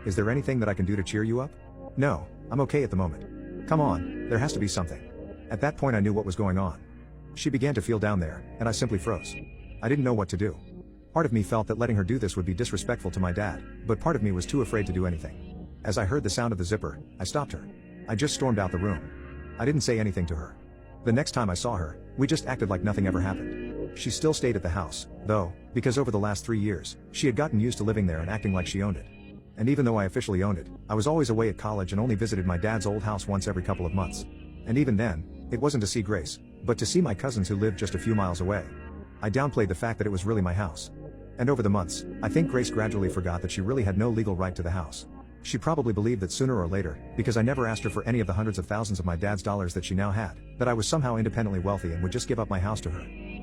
Is there anything that I can do to cheer you up? No, I'm okay at the moment. Come on, there has to be something. At that point I knew what was going on. She began to feel down there, and I simply froze. I didn't know what to do. Part of me felt that letting her do this would be disrespectful to my dad, but part of me was too afraid to do anything. As I heard the sound of the zipper, I stopped her. I just stormed out the room. I didn't say anything to her. The next time I saw her, we just acted like nothing ever happened. She still stayed at the house, though, because over the last 3 years, she had gotten used to living there and acting like she owned it. And even though I officially owned it, I was always away at college and only visited my dad's old house once every couple of months. And even then, it wasn't to see Grace, but to see my cousins who lived just a few miles away. I downplayed the fact that it was really my house. And over the months, I think Grace gradually forgot that she really had no legal right to the house. She probably believed that sooner or later, because I never asked her for any of the hundreds of thousands of my dad's dollars that she now had, that I was somehow independently wealthy and would just give up my house to her.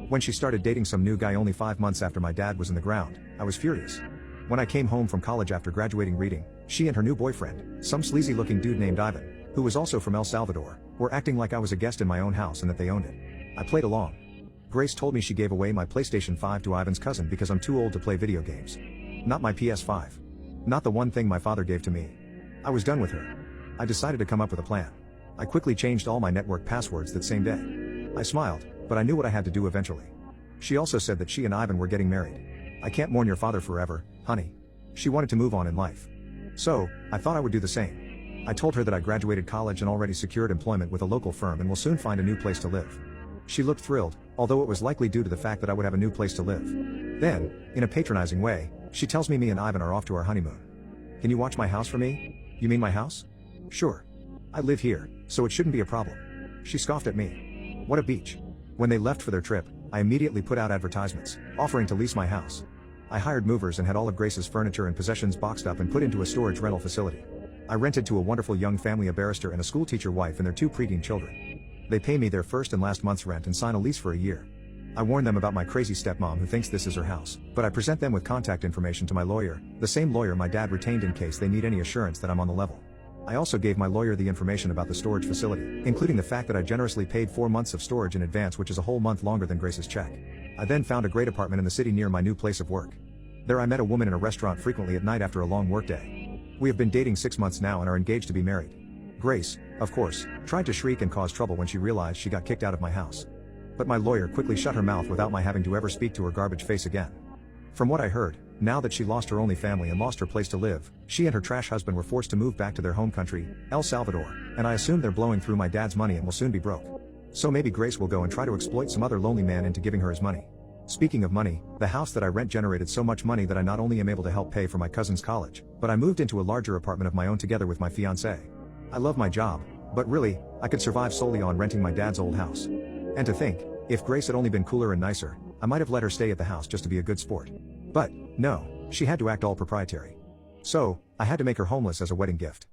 When she started dating some new guy only 5 months after my dad was in the ground, I was furious. When I came home from college after graduating reading, she and her new boyfriend, some sleazy looking dude named Ivan, who was also from El Salvador, were acting like I was a guest in my own house and that they owned it. I played along. Grace told me she gave away my PlayStation 5 to Ivan's cousin because I'm too old to play video games. Not my PS5. Not the one thing my father gave to me. I was done with her. I decided to come up with a plan. I quickly changed all my network passwords that same day. I smiled, but I knew what I had to do eventually. She also said that she and Ivan were getting married. I can't mourn your father forever, honey. She wanted to move on in life. So, I thought I would do the same. I told her that I graduated college and already secured employment with a local firm and will soon find a new place to live. She looked thrilled, although it was likely due to the fact that I would have a new place to live. Then, in a patronizing way, she tells me and Ivan are off to our honeymoon. Can you watch my house for me? You mean my house? Sure. I live here, so it shouldn't be a problem. She scoffed at me. What a beach. When they left for their trip, I immediately put out advertisements, offering to lease my house. I hired movers and had all of Grace's furniture and possessions boxed up and put into a storage rental facility. I rented to a wonderful young family, a barrister and a schoolteacher wife and their 2 preteen children. They pay me their first and last month's rent and sign a lease for a year. I warn them about my crazy stepmom who thinks this is her house, but I present them with contact information to my lawyer, the same lawyer my dad retained in case they need any assurance that I'm on the level. I also gave my lawyer the information about the storage facility, including the fact that I generously paid 4 months of storage in advance, which is a whole month longer than Grace's check. I then found a great apartment in the city near my new place of work. There I met a woman in a restaurant frequently at night after a long workday. We have been dating 6 months now and are engaged to be married. Grace, of course, tried to shriek and cause trouble when she realized she got kicked out of my house. But my lawyer quickly shut her mouth without my having to ever speak to her garbage face again. From what I heard, now that she lost her only family and lost her place to live, she and her trash husband were forced to move back to their home country, El Salvador, and I assume they're blowing through my dad's money and will soon be broke. So maybe Grace will go and try to exploit some other lonely man into giving her his money. Speaking of money, the house that I rent generated so much money that I not only am able to help pay for my cousin's college, but I moved into a larger apartment of my own together with my fiancée. I love my job, but really, I could survive solely on renting my dad's old house. And to think, if Grace had only been cooler and nicer, I might have let her stay at the house just to be a good sport. But, no, she had to act all proprietary. So, I had to make her homeless as a wedding gift.